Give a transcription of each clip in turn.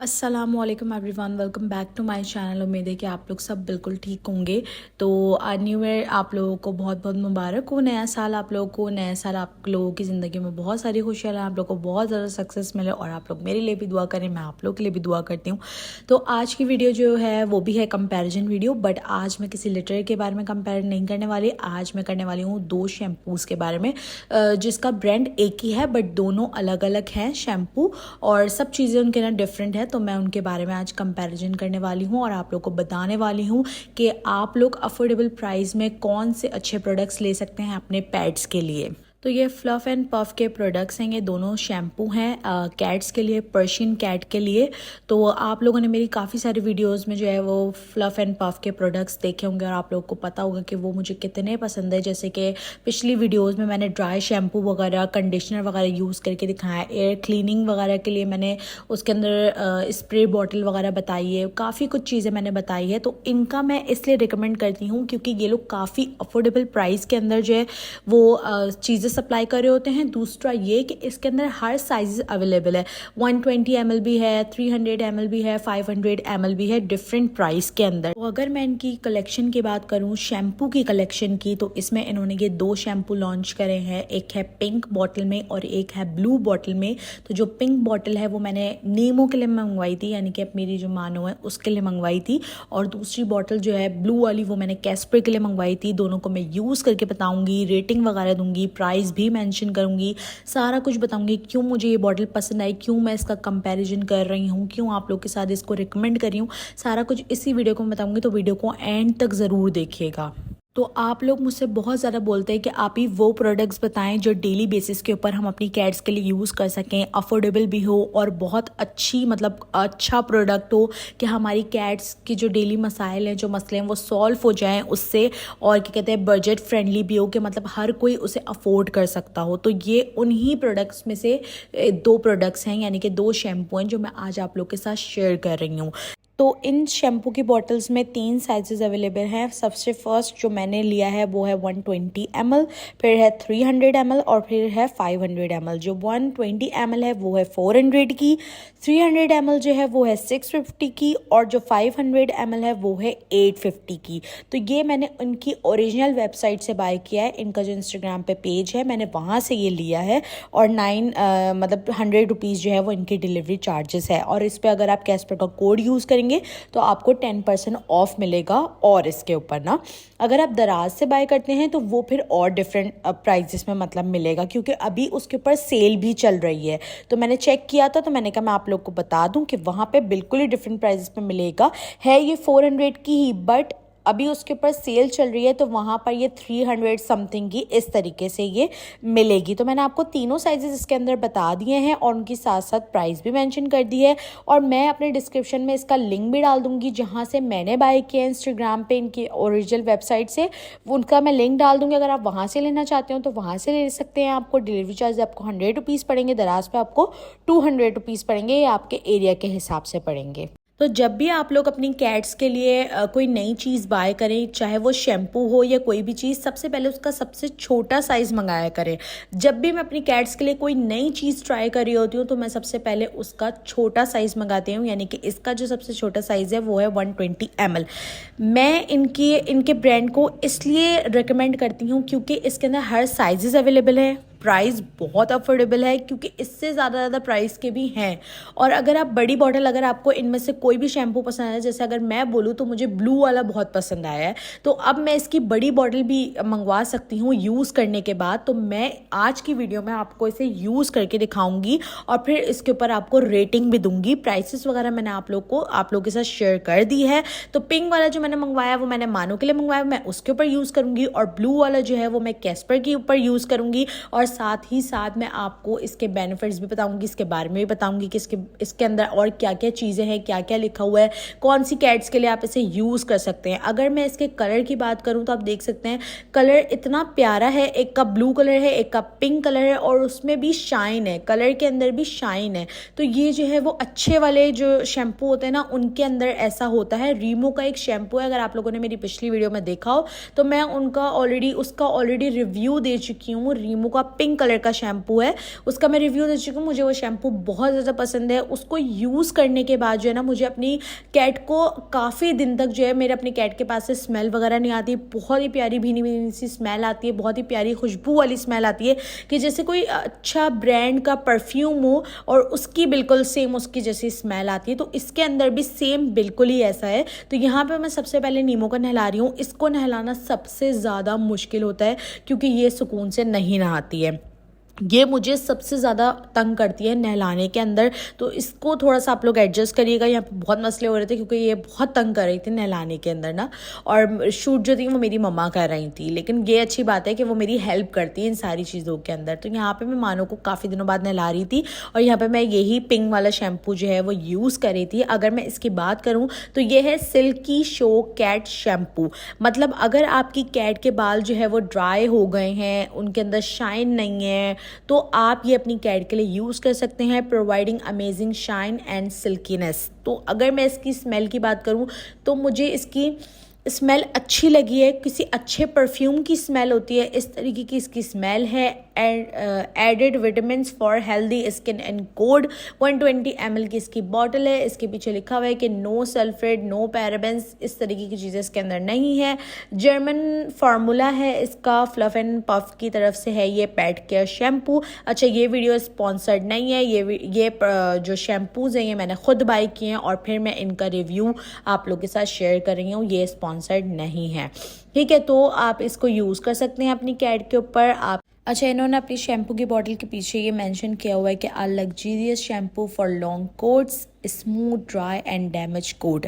अस्सलामुअलैकुम everyone, welcome back to my channel. उम्मीद है कि आप लोग सब बिल्कुल ठीक होंगे। तो न्यू ईयर आप लोगों को बहुत बहुत मुबारक हो। नया साल आप लोगों को, नया साल आप लोगों की ज़िंदगी में बहुत सारी खुशियाँ लाए, आप लोगों को बहुत ज़्यादा सक्सेस मिले और आप लोग मेरे लिए भी दुआ करें, मैं आप लोग के लिए भी दुआ करती हूँ। तो आज की वीडियो जो है वो भी है कंपैरिजन वीडियो, बट आज मैं किसी लिटर के बारे में कंपेयर नहीं करने वाली। आज मैं करने वाली हूँ दो शैम्पूज़ के बारे में, जिसका ब्रांड एक ही है बट दोनों अलग अलग हैं शैम्पू, और सब चीज़ें उनके ना डिफरेंट है। तो मैं उनके बारे में आज कंपैरिजन करने वाली हूँ और आप लोग को बताने वाली हूँ कि आप लोग अफोर्डेबल प्राइस में कौन से अच्छे प्रोडक्ट्स ले सकते हैं अपने पेट्स के लिए। तो ये फ्लफ़ एंड पफ के प्रोडक्ट्स हैं, ये दोनों शैम्पू हैं कैट्स के लिए, पर्शियन कैट के लिए। तो आप लोगों ने मेरी काफ़ी सारी वीडियोस में जो है वो फ्लफ़ एंड पफ के प्रोडक्ट्स देखे होंगे और आप लोगों को पता होगा कि वो मुझे कितने पसंद है। जैसे कि पिछली वीडियोस में मैंने ड्राई शैम्पू वगैरह, कंडीशनर वगैरह यूज़ करके दिखाया, एयर क्लीनिंग वगैरह के लिए मैंने उसके अंदर स्प्रे बॉटल वगैरह बताई है, काफ़ी कुछ चीज़ें मैंने बताई है। तो इनका मैं इसलिए रिकमेंड करती हूँ क्योंकि ये लोग काफ़ी अफोर्डेबल प्राइस के अंदर जो है वो चीज़ें सप्लाई कर रहे होते हैं। दूसरा ये कि इसके अंदर हर साइज अवेलेबल है, 120 ml भी है, 300 ml भी है, 500 ml भी है, डिफरेंट प्राइस के अंदर। तो अगर मैं इनकी कलेक्शन की बात करूं, शैम्पू की कलेक्शन की, तो इसमें इन्होंने ये दो शैम्पू लॉन्च करे हैं, एक है पिंक बॉटल में और एक है ब्लू बॉटल में। तो जो पिंक बॉटल है वो मैंने नीमो के लिए मंगवाई थी, यानी कि अब मेरी जो मानो है उसके लिए मंगवाई थी, और दूसरी बॉटल जो है ब्लू वाली वो मैंने कैस्पर के लिए मंगवाई थी। दोनों को मैं यूज़ करके बताऊंगी, रेटिंग वगैरह दूंगी, प्राइस भी मेंशन करूंगी, सारा कुछ बताऊंगी क्यों मुझे ये बॉटल पसंद आई, क्यों मैं इसका कंपैरिजन कर रही हूँ, क्यों आप लोग के साथ इसको रिकमेंड कर रही हूँ। सारा कुछ इसी वीडियो को मैं बताऊंगी, तो वीडियो को एंड तक ज़रूर देखिएगा। तो आप लोग मुझसे बहुत ज़्यादा बोलते हैं कि आप ही वो प्रोडक्ट्स बताएं जो डेली बेसिस के ऊपर हम अपनी कैट्स के लिए यूज़ कर सकें, अफोर्डेबल भी हो और बहुत अच्छी, मतलब अच्छा प्रोडक्ट हो कि हमारी कैट्स की जो डेली मसाइल हैं, जो मसले हैं, वो सॉल्व हो जाएं उससे, और क्या कहते हैं बजट फ्रेंडली भी हो कि मतलब हर कोई उसे अफोर्ड कर सकता हो। तो ये उन्हीं प्रोडक्ट्स में से दो प्रोडक्ट्स हैं, यानी कि दो शैम्पू हैं जो मैं आज आप लोग के साथ शेयर कर रही हूँ। तो इन शैम्पू की बॉटल्स में 3 साइजेस अवेलेबल हैं। सबसे फर्स्ट जो मैंने लिया है वो है 120 ml, फिर है 300 ml और फिर है 500 ml। जो 120 ml है वो है 400 की, 300 ml जो है वो है 650 की, और जो 500 ml है वो है 850 की। तो ये मैंने उनकी ओरिजिनल वेबसाइट से बाय किया है, इनका जो इंस्टाग्राम पे पेज है मैंने वहाँ से ये लिया है, और 100 रुपीज़ जो है वो इनकी डिलीवरी चार्जेस है। और इस पर अगर आप कैस्पर का कोड यूज़ करेंगे तो आपको 10% ऑफ मिलेगा। और इसके ऊपर ना अगर आप दराज से बाय करते हैं तो वो फिर और डिफरेंट प्राइजेस में मतलब मिलेगा, क्योंकि अभी उसके ऊपर सेल भी चल रही है। तो मैंने चेक किया था, तो मैंने कहा मैं आप लोग को बता दूं कि वहाँ पे बिल्कुल ही डिफरेंट प्राइजेस में मिलेगा। है ये 400 की ही, बट अभी उसके ऊपर सेल चल रही है तो वहाँ पर ये 300 समथिंग की इस तरीके से ये मिलेगी। तो मैंने आपको तीनों साइजेस इसके अंदर बता दिए हैं और उनकी साथ साथ प्राइस भी मेंशन कर दी है, और मैं अपने डिस्क्रिप्शन में इसका लिंक भी डाल दूंगी जहाँ से मैंने बाय किया इंस्टाग्राम पे इनकी ओरिजिनल वेबसाइट से, उनका मैं लिंक डाल दूंगी। अगर आप वहाँ से लेना चाहते हो तो वहाँ से ले सकते हैं। आपको डिलीवरी चार्ज आपको 100 रुपीज़ पड़ेंगे, दराज पे आपको 200 रुपीज़ पड़ेंगे, ये आपके एरिया के हिसाब से पड़ेंगे। तो जब भी आप लोग अपनी कैट्स के लिए कोई नई चीज़ बाय करें, चाहे वो शैम्पू हो या कोई भी चीज़, सबसे पहले उसका सबसे छोटा साइज़ मंगाया करें। जब भी मैं अपनी कैट्स के लिए कोई नई चीज़ ट्राई कर रही होती हूँ तो मैं सबसे पहले उसका छोटा साइज़ मंगाती हूँ, यानी कि इसका जो सबसे छोटा साइज़ है वो है 120 ml। मैं इनके ब्रांड को इसलिए रिकमेंड करती हूँ क्योंकि इसके अंदर हर साइजेस अवेलेबल है, प्राइस बहुत अफोर्डेबल है, क्योंकि इससे ज़्यादा प्राइस के भी हैं। और अगर आप बड़ी बॉटल, अगर आपको इनमें से कोई भी शैम्पू पसंद है, जैसे अगर मैं बोलूँ तो मुझे ब्लू वाला बहुत पसंद आया है, तो अब मैं इसकी बड़ी बॉटल भी मंगवा सकती हूँ यूज़ करने के बाद। तो मैं आज की वीडियो में आपको इसे यूज़ करके दिखाऊंगी और फिर इसके ऊपर आपको रेटिंग भी दूंगी। प्राइसेस वगैरह मैंने आप लोगों के साथ शेयर कर दी है। तो पिंक वाला जो मैंने मंगवाया वो मैंने मानो के लिए मंगवाया, मैं उसके ऊपर यूज़ करूँगी, और ब्लू वाला जो है वो मैं कैस्पर के ऊपर यूज़ करूँगी, और साथ ही साथ मैं आपको इसके बेनिफिट्स भी बताऊंगी, इसके बारे में भी बताऊंगी कि इसके अंदर और क्या क्या चीज़ें हैं, क्या क्या लिखा हुआ है, कौन सी कैट्स के लिए आप इसे यूज़ कर सकते हैं। अगर मैं इसके कलर की बात करूं तो आप देख सकते हैं कलर इतना प्यारा है, एक का ब्लू कलर है, एक का पिंक कलर है, और उसमें भी शाइन है, कलर के अंदर भी शाइन है। तो ये जो है वो अच्छे वाले जो शैम्पू होते हैं ना, उनके अंदर ऐसा होता है। रीमो का एक शैम्पू है, अगर आप लोगों ने मेरी पिछली वीडियो में देखा हो तो मैं उसका ऑलरेडी रिव्यू दे चुकी हूँ। रीमो का पिंक पिंक कलर का शैम्पू है, उसका मैं रिव्यू दे चुकी हूँ। मुझे वो शैम्पू बहुत ज़्यादा पसंद है। उसको यूज़ करने के बाद जो है ना, मुझे अपनी कैट को काफ़ी दिन तक जो है, मेरे अपनी कैट के पास से स्मेल वगैरह नहीं आती। बहुत ही प्यारी भीनी भीनी सी स्मेल आती है, बहुत ही प्यारी खुशबू वाली स्मेल आती है कि जैसे कोई अच्छा ब्रांड का परफ्यूम हो और उसकी बिल्कुल सेम उसकी जैसी स्मेल आती है। तो इसके अंदर भी सेम बिल्कुल ही ऐसा है। तो यहाँ पे मैं सबसे पहले नीमो को नहला रही हूँ। इसको नहलाना सबसे ज़्यादा मुश्किल होता है क्योंकि ये सुकून से नहीं नहाती है। ये मुझे सबसे ज़्यादा तंग करती है नहलाने के अंदर। तो इसको थोड़ा सा आप लोग एडजस्ट करिएगा। यहाँ पे बहुत मसले हो रहे थे क्योंकि ये बहुत तंग कर रही थी नहलाने के अंदर ना, और शूट जो थी वो मेरी मम्मा कर रही थी। लेकिन ये अच्छी बात है कि वो मेरी हेल्प करती है इन सारी चीज़ों के अंदर। तो यहाँ पे मैं मानो को काफ़ी दिनों बाद नहला रही थी और यहाँ पर मैं यही पिंक वाला शैम्पू जो है वो यूज़ कर रही थी। अगर मैं इसकी बात करूँ तो ये है सिल्की शो कैट शैम्पू। मतलब अगर आपकी कैट के बाल जो है वो ड्राई हो गए हैं, उनके अंदर शाइन नहीं है, तो आप ये अपनी कैट के लिए यूज़ कर सकते हैं, प्रोवाइडिंग अमेजिंग शाइन एंड सिल्कीनेस। तो अगर मैं इसकी स्मेल की बात करूं तो मुझे इसकी स्मेल अच्छी लगी है। किसी अच्छे परफ्यूम की स्मेल होती है, इस तरीके की इसकी स्मेल है। Added vitamin for healthy skin and code 120 ml की इसकी बॉटल है। इसके पीछे लिखा हुआ है कि नो सल्फेट, नो पैराबेंस, इस तरीके की चीज़ें इसके अंदर नहीं है। जर्मन फार्मूला है इसका, फ्लफ एंड पफ की तरफ से है ये पेट केयर शैम्पू। अच्छा, ये वीडियो स्पॉन्सर्ड नहीं है। ये जो शैम्पूज़ हैं ये मैंने खुद बाई किए हैं और फिर मैं इनका रिव्यू आप लोग के साथ शेयर कर रही हूँ। ये स्पॉन्सर्ड नहीं है, ठीक है। तो आप इसको यूज़ कर सकते हैं अपनी कैट के ऊपर। आप अच्छा, इन्होंने अपनी शैम्पू की बॉटल के पीछे ये मेंशन किया हुआ है कि a luxurious shampoo for long coats, smooth, dry and damage coat.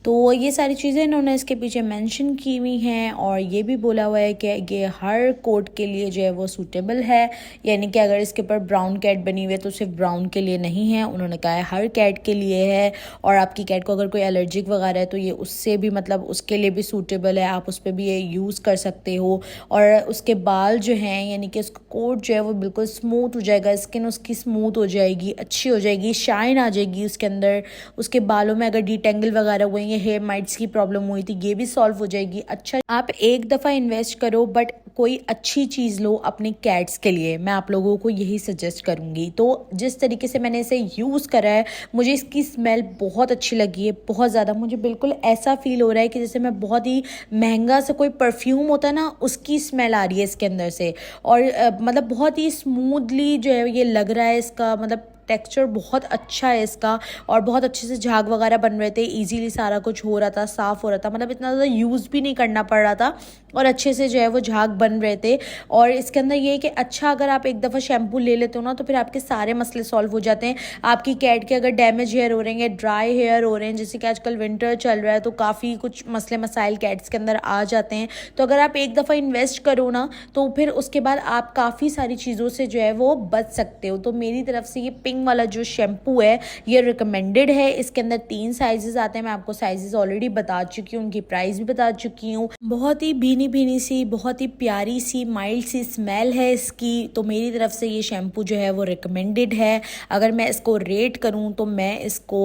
तो ये सारी चीज़ें इन्होंने इसके पीछे मेंशन की हुई हैं और ये भी बोला हुआ है कि ये हर कोट के लिए जो है वो सूटेबल है। यानी कि अगर इसके ऊपर ब्राउन कैट बनी हुई है तो सिर्फ ब्राउन के लिए नहीं है, उन्होंने कहा है हर कैट के लिए है। और आपकी कैट को अगर कोई एलर्जिक वगैरह है तो ये उससे भी, मतलब उसके लिए भी सूटेबल है, आप उस पर भी ये यूज़ कर सकते हो। और उसके बाल जो हैं, यानी कि उसका कोट जो है वो बिल्कुल स्मूथ हो जाएगा, स्किन उसकी स्मूथ हो जाएगी, अच्छी हो जाएगी, शाइन आ जाएगी उसके अंदर। उसके बालों में अगर डिटेंगल वगैरह हुए, ये हेयर माइट्स की प्रॉब्लम हुई थी, ये भी सॉल्व हो जाएगी। अच्छा, आप एक दफ़ा इन्वेस्ट करो बट कोई अच्छी चीज़ लो अपने कैट्स के लिए, मैं आप लोगों को यही सजेस्ट करूँगी। तो जिस तरीके से मैंने इसे यूज़ करा है, मुझे इसकी स्मेल बहुत अच्छी लगी है, बहुत ज़्यादा। मुझे बिल्कुल ऐसा फील हो रहा है कि जैसे मैं बहुत ही महंगा सा कोई परफ्यूम होता है ना, उसकी स्मेल आ रही है इसके अंदर से। और मतलब बहुत ही स्मूथली जो है ये लग रहा है। इसका मतलब टेक्सचर बहुत अच्छा है इसका, और बहुत अच्छे से झाग वगैरह बन रहे थे, इजीली सारा कुछ हो रहा था, साफ़ हो रहा था। मतलब इतना ज़्यादा यूज़ भी नहीं करना पड़ रहा था और अच्छे से जो है वो झाग बन रहे थे। और इसके अंदर ये है कि अच्छा, अगर आप एक दफ़ा शैम्पू ले लेते हो ना तो फिर आपके सारे मसले सॉल्व हो जाते हैं। आपकी कैट के अगर डैमेज हेयर हो रहे हैं, ड्राई हेयर हो रहे हैं, जैसे कि आजकल विंटर चल रहा है तो काफ़ी कुछ मसले मसाइल कैट्स के अंदर आ जाते हैं। तो अगर आप एक दफ़ा इन्वेस्ट करो ना तो फिर उसके बाद आप काफ़ी सारी चीज़ों से जो है वो बच सकते हो। तो मेरी तरफ से ये पिंक वाला जो शैम्पू है ये रिकमेंडेड है। इसके अंदर 3 साइजेस आते हैं, मैं आपको साइजेस ऑलरेडी बता चुकी हूँ, उनकी प्राइस भी बता चुकी हूँ। बहुत ही भीनी भीनी सी, बहुत ही प्यारी सी, माइल्ड सी स्मेल है इसकी। तो मेरी तरफ से ये शैम्पू जो है वो रिकमेंडेड है। अगर मैं इसको रेट करूँ तो मैं इसको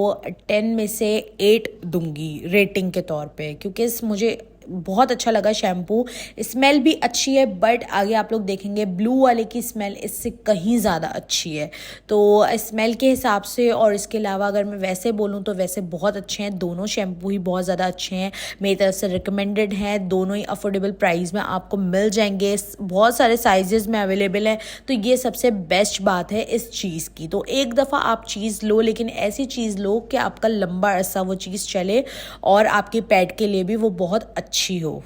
10 में से 8 दूंगी रेटिंग के तौर पे, क्योंकि मुझे बहुत अच्छा लगा शैम्पू। स्मेल भी अच्छी है, बट आगे आप लोग देखेंगे ब्लू वाले की स्मेल इससे कहीं ज़्यादा अच्छी है। तो स्मेल के हिसाब से और इसके अलावा अगर मैं वैसे बोलूँ तो वैसे बहुत अच्छे हैं दोनों शैम्पू ही, बहुत ज़्यादा अच्छे हैं, मेरी तरफ से रिकमेंडेड हैं। दोनों ही अफोर्डेबल प्राइस में आपको मिल जाएंगे, बहुत सारे साइजेस में अवेलेबल है। तो ये सबसे बेस्ट बात है इस चीज़ की। तो एक दफ़ा आप चीज़ लो, लेकिन ऐसी चीज़ लो कि आपका लंबा अरसा वो चीज़ चले और आपके पेट के लिए भी वो बहुत अच्छी हो।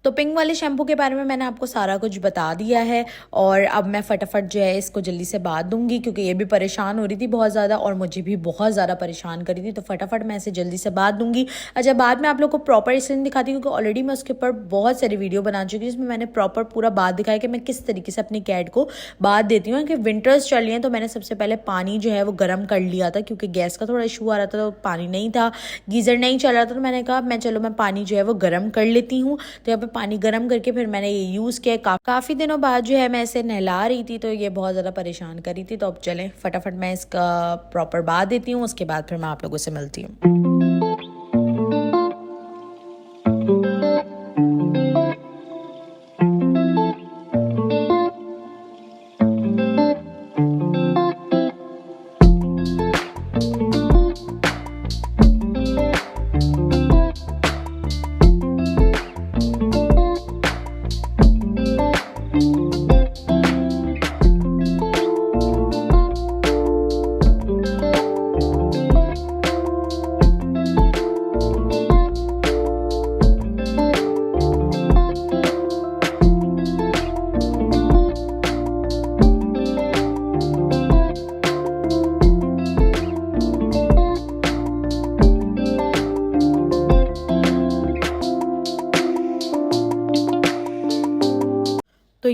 तो पिंक वाले शैम्पू के बारे में मैंने आपको सारा कुछ बता दिया है और अब मैं फटाफट जो है इसको जल्दी से बात दूंगी, क्योंकि ये भी परेशान हो रही थी बहुत ज़्यादा और मुझे भी बहुत ज़्यादा परेशान कर रही थी। तो फटाफट मैं इसे जल्दी से बात दूंगी। अच्छा, बाद में आप लोग को प्रॉपर इसलिए नहीं दिखाती क्योंकि ऑलरेडी मैं उसके ऊपर बहुत सारी वीडियो बना चुकी हूँ, जिसमें मैंने प्रॉपर पूरा बात दिखाया कि मैं किस तरीके से अपनी कैट को बात देती हूँ। कि विंटर्स चल रही हैं तो मैंने सबसे पहले पानी जो है वो गर्म कर लिया था, क्योंकि गैस का थोड़ा इशू आ रहा था तो पानी नहीं था, गीज़र नहीं चल रहा था। तो मैंने कहा मैं पानी जो है वो गर्म कर लेती हूँ। तो यहाँ पे पानी गर्म करके फिर मैंने ये यूज़ किया। काफ़ी दिनों बाद जो है मैं इसे नहला रही थी तो ये बहुत ज़्यादा परेशान कर रही थी। तो अब चलें फटाफट मैं इसका प्रॉपर बात देती हूँ, उसके बाद फिर मैं आप लोगों से मिलती हूँ।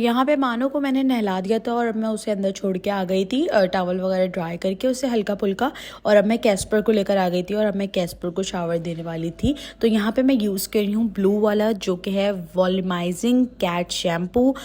यहाँ पे मानो को मैंने नहला दिया था और अब मैं उसे अंदर छोड़ के आ गई थी टॉवल वगैरह ड्राई करके उसे हल्का फुल्का। और अब मैं कैस्पर को लेकर आ गई थी और अब मैं कैस्पर को शावर देने वाली थी। तो यहाँ पे मैं यूज़ कर रही हूँ ब्लू वाला जो कि है volumizing cat shampoo.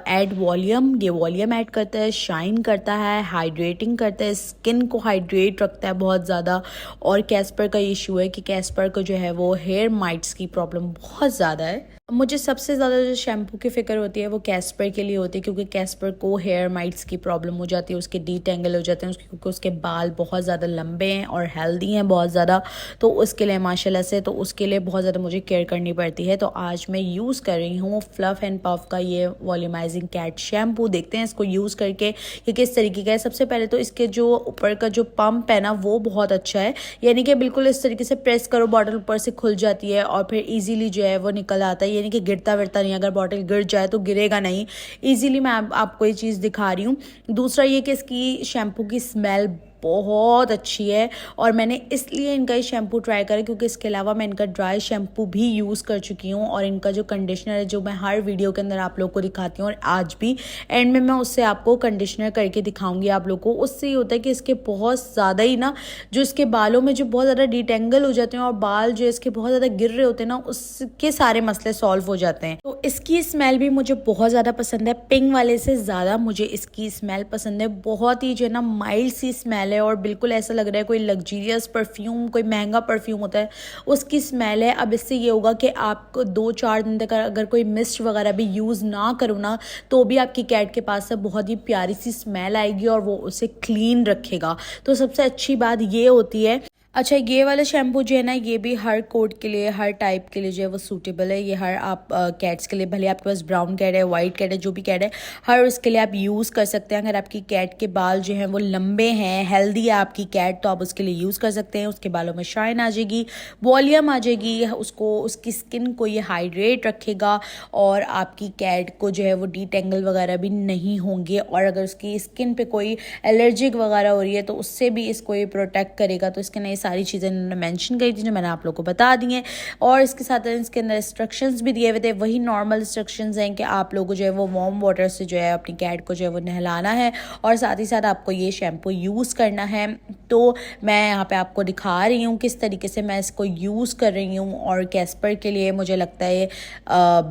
Add volume, ये वॉल्यूम ऐड करता है, शाइन करता है, हाइड्रेटिंग करता है, स्किन को हाइड्रेट रखता है बहुत ज़्यादा। और कैस्पर का इशू है कि कैस्पर को जो है वो हेयर माइट्स की प्रॉब्लम बहुत ज़्यादा है। मुझे सबसे ज़्यादा जो शैम्पू की फ़िक्र होती है वो कैस्पर के लिए होती है, क्योंकि कैस्पर को हेयर माइट्स की प्रॉब्लम हो जाती है, उसके डीटेंगल हो जाते हैं क्योंकि उसके बाल बहुत ज़्यादा लंबे हैं और हेल्दी हैं बहुत ज़्यादा। तो उसके लिए माशाल्लाह से तो उसके लिए बहुत ज़्यादा मुझे केयर करनी पड़ती है। तो आज मैं यूज़ कर रही हूँ फ्लफ एंड पफ का ये वॉल्यूमाइजिंग कैट शैम्पू। देखते हैं इसको यूज़ करके कि किस तरीके का है। सबसे पहले तो इसके जो ऊपर का जो पंप है ना वो बहुत अच्छा है, यानी कि बिल्कुल इस तरीके से प्रेस करो बॉटल ऊपर से खुल जाती है और फिर ईजीली जो है वो निकल आता है, यानी कि गिरता विरता नहीं। अगर बॉटल गिर जाए तो गिरेगा नहीं, इजीली मैं आपको ये चीज़ दिखा रही हूँ। दूसरा ये कि इसकी शैम्पू की स्मेल बहुत अच्छी है और मैंने इसलिए इनका ये शैम्पू ट्राई करा क्योंकि इसके अलावा मैं इनका ड्राई शैम्पू भी यूज़ कर चुकी हूँ और इनका जो कंडीशनर है जो मैं हर वीडियो के अंदर आप लोग को दिखाती हूँ और आज भी एंड में मैं उससे आपको कंडीशनर करके दिखाऊंगी आप लोग को। उससे ये होता है कि इसके बहुत ज़्यादा ही ना जो इसके बालों में जो बहुत ज़्यादा डिटेंगल हो जाते हैं और बाल जो इसके बहुत ज़्यादा गिर रहे होते हैं ना उसके सारे मसले सॉल्व हो जाते हैं। तो इसकी स्मेल भी मुझे बहुत ज़्यादा पसंद है, पिंक वाले से ज़्यादा मुझे इसकी स्मेल पसंद है। बहुत ही जो है ना माइल्ड सी स्मेल है और बिल्कुल ऐसा लग रहा है कोई लग्जरियस परफ्यूम, कोई महंगा परफ्यूम होता है उसकी स्मेल है। अब इससे ये होगा कि आपको 2-4 दिन तक अगर कोई मिस्ट वगैरह भी यूज़ ना करो ना तो भी आपकी कैट के पास से बहुत ही प्यारी सी स्मेल आएगी और वो उसे क्लीन रखेगा। तो सबसे अच्छी बात ये होती है। अच्छा, ये वाला शैम्पू जो है ना ये भी हर कोट के लिए, हर टाइप के लिए जो है वो सूटेबल है। ये हर आप कैट्स के लिए, भले आपके पास ब्राउन कैट है, वाइट कैट है, जो भी कैट है, हर उसके लिए आप यूज़ कर सकते हैं। अगर आपकी कैट के बाल जो हैं वो लंबे हैं, हेल्दी है आपकी कैट, तो आप उसके लिए यूज़ कर सकते हैं। उसके बालों में शाइन आ जाएगी, वॉल्यूम आ जाएगी, उसको उसकी स्किन को ये हाइड्रेट रखेगा और आपकी कैट को जो है वो डीटेंगल वगैरह भी नहीं होंगे। और अगर उसकी स्किन पे कोई एलर्जिक वगैरह हो रही है तो उससे भी इसको ये प्रोटेक्ट करेगा। तो इसके नए सारी चीज़ें इन्होंने मेंशन करी थी जो मैंने आप लोगों को बता दी हैं और इसके साथ इसके अंदर इंस्ट्रक्शंस भी दिए हुए थे। वही नॉर्मल इंस्ट्रक्शंस हैं कि आप लोगों को जो है वो वार्म वाटर से जो है अपनी कैट को जो है वो नहलाना है और साथ ही साथ आपको ये शैम्पू यूज़ करना है। तो मैं यहाँ पे आपको दिखा रही हूँ किस तरीके से मैं इसको यूज़ कर रही हूँ और कैस्पर के लिए मुझे लगता है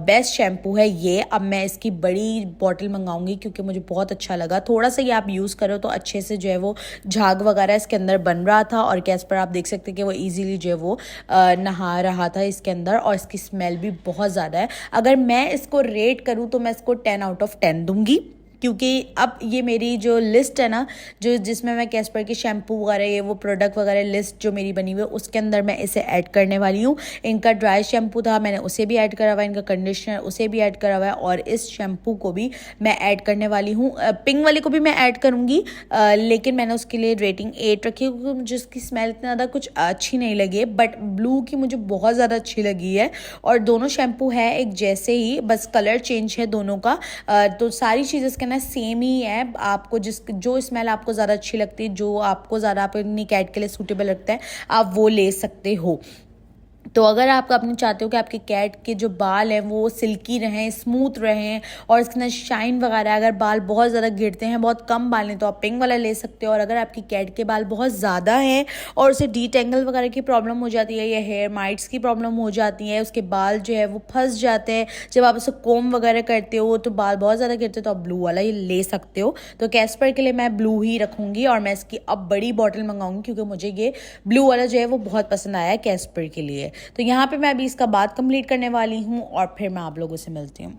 बेस्ट शैम्पू है ये। अब मैं इसकी बड़ी बॉटल मंगाऊंगी क्योंकि मुझे बहुत अच्छा लगा। थोड़ा सा ये आप यूज़ करो तो अच्छे से जो है वो झाग वगैरह इसके अंदर बन रहा था और कैस्पर आप देख सकते हैं कि वो इजीली जो है वो नहा रहा था इसके अंदर और इसकी स्मेल भी बहुत ज़्यादा है। अगर मैं इसको रेट करूँ तो मैं इसको 10 आउट ऑफ 10 दूंगी, क्योंकि अब ये मेरी जो लिस्ट है ना जो जिसमें मैं कैस्पर के शैम्पू वगैरह ये वो प्रोडक्ट वगैरह लिस्ट जो मेरी बनी हुई है उसके अंदर मैं इसे ऐड करने वाली हूँ। इनका ड्राई शैम्पू था, मैंने उसे भी ऐड करा हुआ है, इनका कंडीशनर उसे भी ऐड करा हुआ है और इस शैम्पू को भी मैं ऐड करने वाली हूँ। पिंक वाले को भी मैं ऐड करूँगी लेकिन मैंने उसके लिए रेटिंग 8 रखी क्योंकि मुझे उसकी स्मेल इतना ज़्यादा कुछ अच्छी नहीं लगी, बट ब्लू की मुझे बहुत ज़्यादा अच्छी लगी है। और दोनों शैम्पू है एक जैसे ही, बस कलर चेंज है दोनों का। तो सारी चीज़ें इसके सेम ही है। आपको जो स्मेल आपको ज़्यादा अच्छी लगती है, जो आपको ज़्यादा अपनी कैट के लिए सूटेबल लगता है, आप वो ले सकते हो। तो अगर आप अपने चाहते हो कि आपके कैट के जो बाल हैं वो सिल्की रहें, स्मूथ रहें और इसके अंदर शाइन वगैरह, अगर बाल बहुत ज़्यादा गिरते हैं, बहुत कम बाल हैं, तो आप पिंक वाला ले सकते हो। और अगर आपकी कैट के बाल बहुत ज़्यादा हैं और उसे डीटेंगल वगैरह की प्रॉब्लम हो जाती है या हेयर माइट्स की प्रॉब्लम हो जाती है, उसके बाल जो है वो फंस जाते हैं, जब आप उसे कोम वगैरह करते हो तो बाल बहुत ज़्यादा गिरते हैं, तो आप ब्लू वाला ही ले सकते हो। तो कैस्पर के लिए मैं ब्लू ही रखूँगी और मैं इसकी अब बड़ी बॉटल मंगाऊँगी क्योंकि मुझे ये ब्लू वाला जो है वो बहुत पसंद आया है कैस्पर के लिए। तो यहाँ पे मैं अभी इसका बात कंप्लीट करने वाली हूँ और फिर मैं आप लोगों से मिलती हूँ।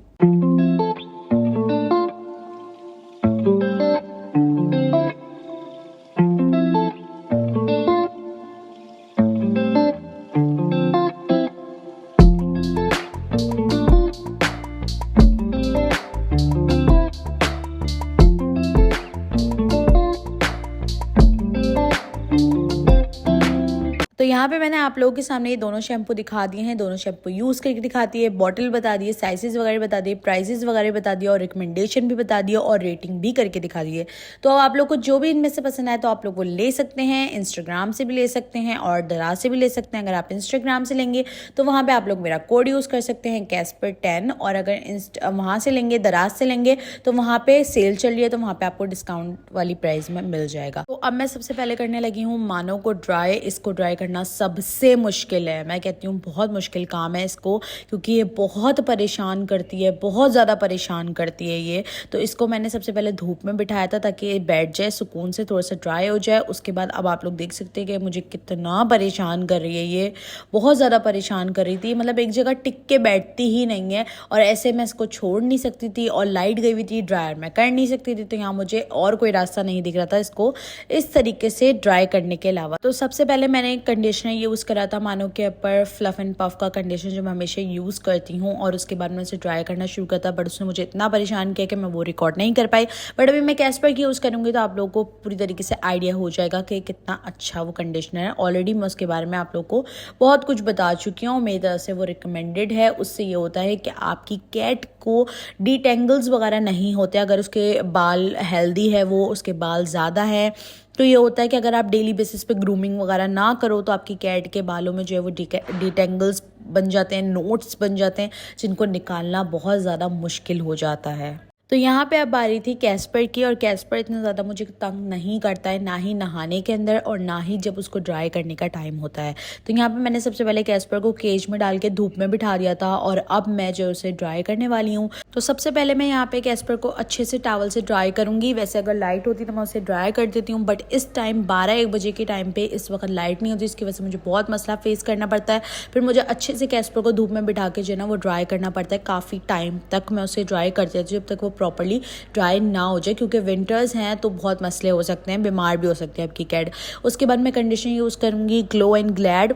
तो तो यहाँ पे मैंने आप लोगों के सामने ये दोनों शैम्पू दिखा दिए हैं, दोनों शैम्पू यूज़ करके दिखाती है, बॉटल बता दी है, साइजेस वगैरह बता दिए, प्राइजेस वगैरह बता दिया और रिकमेंडेशन भी बता दिया और रेटिंग भी करके दिखा दी है। तो अब आप लोग को जो भी इनमें से पसंद आए तो आप लोग वो ले सकते हैं, इंस्टाग्राम से भी ले सकते हैं और दराज से भी ले सकते हैं। अगर आप इंस्टाग्राम से लेंगे तो वहाँ पर आप लोग मेरा कोड यूज़ कर सकते हैं Casper10, और अगर वहाँ से लेंगे, दराज से लेंगे तो वहाँ पे सेल चल रही है, तो वहाँ पे आपको डिस्काउंट वाली प्राइस में मिल जाएगा। तो अब मैं सबसे पहले करने लगी हूँ मानो को ड्राई। इसको ड्राई करना सबसे मुश्किल है, मैं कहती हूँ बहुत मुश्किल काम है इसको, क्योंकि ये बहुत परेशान करती है, बहुत ज़्यादा परेशान करती है ये। तो इसको मैंने सबसे पहले धूप में बिठाया था ताकि ये बैठ जाए, सुकून से थोड़ा सा ड्राई हो जाए। उसके बाद अब आप लोग देख सकते हैं कि मुझे कितना परेशान कर रही है ये, बहुत ज़्यादा परेशान कर रही थी। मतलब एक जगह टिक के बैठती ही नहीं है, और ऐसे मैं इसको छोड़ नहीं सकती थी, और लाइट गई हुई थी, ड्रायर मैं कर नहीं सकती थी। तो यहाँ मुझे और कोई रास्ता नहीं दिख रहा था इसको इस तरीके से ड्राई करने के अलावा। तो सबसे पहले मैंने कंडीशनर यूज़ करा था मानो के ऊपर, फ्लफ एंड पफ का कंडीशनर जो मैं हमेशा यूज़ करती हूँ, और उसके बाद मैंने उसे ड्राई करना शुरू करा था। बट उसने मुझे इतना परेशान किया कि मैं वो रिकॉर्ड नहीं कर पाई। बट अभी मैं कैस्पर की यूज़ करूँगी तो आप लोगों को पूरी तरीके से आइडिया हो जाएगा कि कितना अच्छा वो कंडीशनर है। ऑलरेडी मैं उसके बारे में आप लोग को बहुत कुछ बता चुकी हूँ, मेरी तरफ से वो रिकमेंडेड है। उससे ये होता है कि आपकी कैट को डिटेंगल्स वगैरह नहीं होते। अगर उसके बाल हेल्दी है, वो उसके बाल ज़्यादा है, तो ये होता है कि अगर आप डेली बेसिस पे ग्रूमिंग वगैरह ना करो तो आपकी कैट के बालों में जो है वो डिटेंगल्स बन जाते हैं, नोट्स बन जाते हैं, जिनको निकालना बहुत ज़्यादा मुश्किल हो जाता है। तो यहाँ पे अब बारी थी कैस्पर की, और कैस्पर इतना ज़्यादा मुझे तंग नहीं करता है, ना ही नहाने के अंदर और ना ही जब उसको ड्राई करने का टाइम होता है। तो यहाँ पे मैंने सबसे पहले कैस्पर को केज में डाल के धूप में बिठा दिया था, और अब मैं जो उसे ड्राई करने वाली हूँ। तो सबसे पहले मैं यहाँ पे कैस्पर को अच्छे से टॉवल से ड्राई करूँगी। वैसे अगर लाइट होती तो मैं उसे ड्राई कर देती हूँ, बट इस टाइम 12-1 बजे के टाइम पे इस वक्त लाइट नहीं होती, इसकी वजह से मुझे बहुत मसला फेस करना पड़ता है। फिर मुझे अच्छे से कैस्पर को धूप में बिठा के जो है ना वो ड्राई करना पड़ता है। काफ़ी टाइम तक मैं उसे ड्राई करती रहती हूँ जब तक वो प्रॉपरली ड्राई ना हो जाए, क्योंकि विंटर्स हैं तो बहुत मसले हो सकते हैं, बीमार भी हो सकते हैं आपकी कैट। उसके बाद मैं कंडीशनर यूज़ करूँगी glow and glad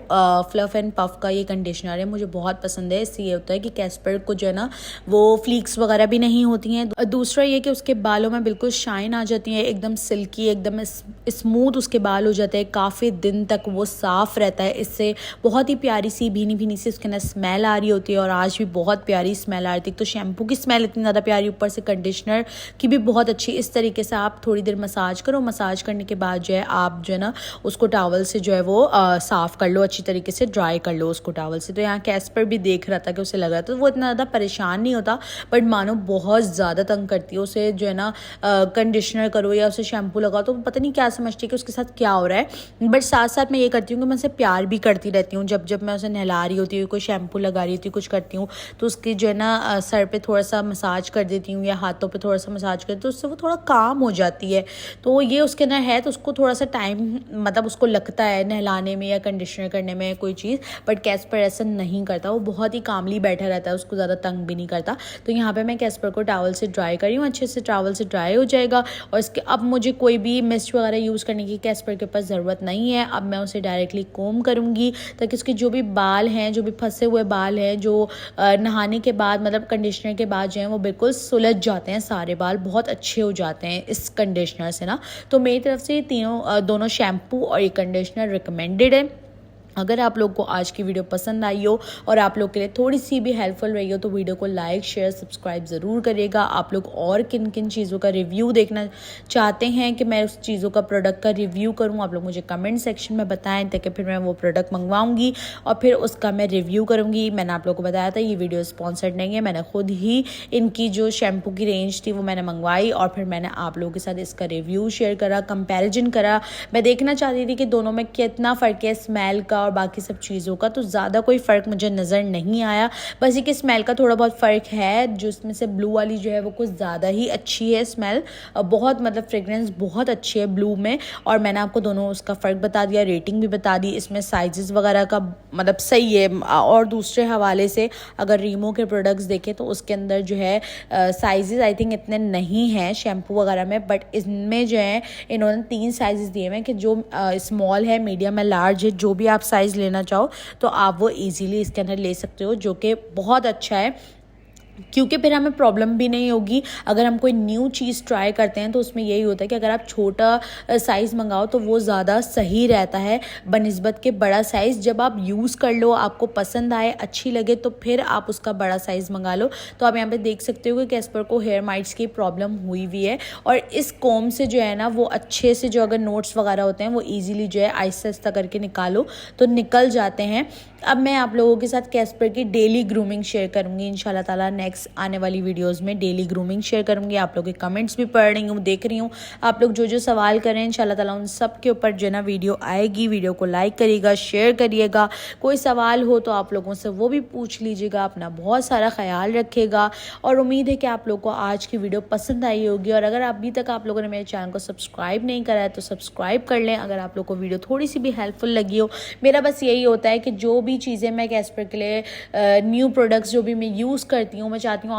fluff and puff का। ये कंडीशनर है, मुझे बहुत पसंद है। इससे ये होता है कि कैस्पर को जो है ना वो फ्लीक्स वगैरह भी नहीं होती हैं। दूसरा ये कि उसके बालों में बिल्कुल शाइन आ जाती है, एकदम सिल्की, एकदम स्मूथ उसके बाल हो जाते हैं, काफ़ी दिन तक वो साफ़ रहता है। इससे बहुत ही प्यारी सी भीनी भीनी सी उसके अंदर स्मेल आ रही होती है, और आज भी बहुत प्यारी स्मेल आ रही थी। तो शैम्पू की स्मेल इतनी ज़्यादा प्यारी, ऊपर से कंडीशनर की भी बहुत अच्छी। इस तरीके से आप थोड़ी देर मसाज करो, मसाज करने के बाद जो है आप जो है ना उसको टॉवल से जो है वो साफ़ कर लो, अच्छी तरीके से ड्राई कर लो उसको टॉवल से। तो यहाँ कैस्पर भी देख रहा था कि उसे लग रहा था, तो वो इतना ज़्यादा परेशान नहीं होता, बट मानो बहुत ज़्यादा तंग करती है उसे जो है ना कंडीशनर करो या उसे शैम्पू लगाओ तो पता नहीं क्या समझती है कि उसके साथ क्या हो रहा है। बट साथ साथ मैं ये करती हूँ कि मैं उसे प्यार भी करती रहती हूँ। जब जब मैं उसे नहला रही होती हूँ, कोई शैम्पू लगा रही होती हूँ, कुछ करती हूँ, तो उसकी जो है ना सर पे थोड़ा सा मसाज कर देती हूँ या हाथों पे थोड़ा सा मसाज कर, तो उससे वो थोड़ा काम हो जाती है। तो ये उसके अंदर है, तो उसको थोड़ा सा टाइम मतलब उसको लगता है नहलाने में या कंडीशनर करने में कोई चीज़, बट कैस्पर ऐसा नहीं करता, वो बहुत ही कामली बैठा रहता है, उसको ज़्यादा तंग भी नहीं करता। तो यहाँ पे मैं कैस्पर को टॉवल से ड्राई करी हूँ, अच्छे से टॉवल से ड्राई हो जाएगा। और इसके अब मुझे कोई भी मिस्ट वगैरह यूज़ करने की कैस्पर के ऊपर ज़रूरत नहीं है। अब मैं उसे डायरेक्टली कोम करूँगी ताकि उसके जो भी बाल हैं, जो भी फंसे हुए बाल हैं, जो नहाने के बाद मतलब कंडीशनर के बाद जो है वो बिल्कुल सुलझ जाते हैं, सारे बाल बहुत अच्छे हो जाते हैं इस कंडीशनर से ना। तो मेरी तरफ से दोनों शैम्पू और ये कंडीशनर रिकमेंडेड है। अगर आप लोग को आज की वीडियो पसंद आई हो और आप लोग के लिए थोड़ी सी भी हेल्पफुल रही हो तो वीडियो को लाइक शेयर सब्सक्राइब ज़रूर करिएगा। आप लोग और किन किन चीज़ों का रिव्यू देखना चाहते हैं कि मैं उस चीज़ों का प्रोडक्ट का रिव्यू करूं, आप लोग मुझे कमेंट सेक्शन में बताएं ताकि फिर मैं वो प्रोडक्ट मंगवाऊंगी और फिर उसका मैं रिव्यू करूंगी। मैंने आप लोग को बताया था ये वीडियो स्पॉन्सर्ड नहीं है, मैंने खुद ही इनकी जो शैम्पू की रेंज थी वो मैंने मंगवाई और फिर मैंने आप लोगों के साथ इसका रिव्यू शेयर करा, कंपेरिजन करा। मैं देखना चाहती थी कि दोनों में कितना फ़र्क है स्मेल का और बाकी सब चीज़ों का, तो ज़्यादा कोई फ़र्क मुझे नज़र नहीं आया। बस ये कि स्मेल का थोड़ा बहुत फ़र्क है, जो इसमें से ब्लू वाली जो है वो कुछ ज़्यादा ही अच्छी है स्मेल, बहुत मतलब फ्रेगरेंस बहुत अच्छी है ब्लू में। और मैंने आपको दोनों उसका फ़र्क बता दिया, रेटिंग भी बता दी, इसमें साइजेस वगैरह का मतलब सही है। और दूसरे हवाले से अगर रीमो के प्रोडक्ट्स देखें तो उसके अंदर जो है साइजेस आई थिंक इतने नहीं हैं शैम्पू वगैरह में, बट इनमें जो है इन्होंने 3 साइजेस दिए हैं कि जो स्मॉल है, मीडियम है, लार्ज है, जो भी आप साइज़ लेना चाहो तो आप वो इजीली इसके अंदर ले सकते हो, जो कि बहुत अच्छा है। क्योंकि फिर हमें प्रॉब्लम भी नहीं होगी। अगर हम कोई न्यू चीज़ ट्राई करते हैं तो उसमें यही होता है कि अगर आप छोटा साइज़ मंगाओ तो वो ज़्यादा सही रहता है बनिस्बत के बड़ा साइज़। जब आप यूज़ कर लो, आपको पसंद आए, अच्छी लगे, तो फिर आप उसका बड़ा साइज़ मंगा लो। तो आप यहाँ पे देख सकते हो कि कैस्पर को हेयर माइट्स की प्रॉब्लम हुई हुई है, और इस कोम से जो है ना वो अच्छे से, जो अगर नोट्स वगैरह होते हैं वो ईजिली जो है आहिस्ता आहिस्ता करके निकालो तो निकल जाते हैं। अब मैं आप लोगों के साथ कैस्पर की डेली ग्रूमिंग शेयर करूंगी इंशाल्लाह ताला। नेक्स्ट आने वाली वीडियोस में डेली ग्रूमिंग शेयर करूंगी। आप लोगों के कमेंट्स भी पढ़ रही हूँ, देख रही हूँ आप लोग जो जो सवाल करें, इंशाल्लाह ताला उन सब के ऊपर जो है ना वीडियो आएगी। वीडियो को लाइक करिएगा, शेयर करिएगा। कोई सवाल हो तो आप लोगों से वो भी पूछ लीजिएगा। अपना बहुत सारा ख्याल रखिएगा, और उम्मीद है कि आप लोग को आज की वीडियो पसंद आई होगी। और अगर अभी तक आप लोगों ने मेरे चैनल को सब्सक्राइब नहीं करा है तो सब्सक्राइब कर लें। अगर आप लोग को वीडियो थोड़ी सी भी हेल्पफुल लगी हो, मेरा बस यही होता है कि जो भी चीज़ें मैं कैस्पर के लिए न्यू प्रोडक्ट्स जो भी मैं यूज़ करती हूँ, मैं चाहती हूँ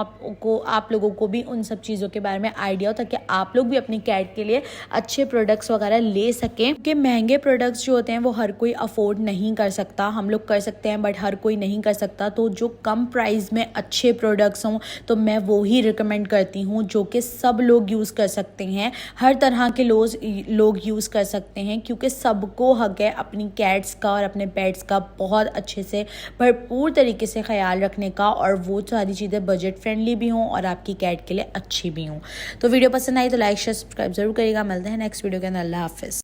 आप लोगों को भी उन सब चीज़ों के बारे में आइडिया हो, ताकि आप लोग भी अपनी कैट के लिए अच्छे प्रोडक्ट्स वगैरह ले सकें। क्योंकि महंगे प्रोडक्ट्स जो होते हैं वो हर कोई अफोर्ड नहीं कर सकता। हम लोग कर सकते हैं बट हर कोई नहीं कर सकता। तो जो कम प्राइस में अच्छे प्रोडक्ट्स हों तो मैं वो ही रिकमेंड करती हूँ, जो कि सब लोग यूज़ कर सकते हैं, हर तरह के लोग यूज़ कर सकते हैं। क्योंकि सबको हक है अपनी कैट्स का और अपने पेट्स का बहुत अच्छे से भरपूर तरीके से ख्याल रखने का, और वो सारी चीज़ें बजट फ्रेंडली भी हों और आपकी कैट के लिए अच्छी भी हों। तो वीडियो पसंद आई तो लाइक शेयर सब्सक्राइब जरूर करिएगा। मिलते हैं नेक्स्ट वीडियो के अंदर। अल्लाह हाफिज़।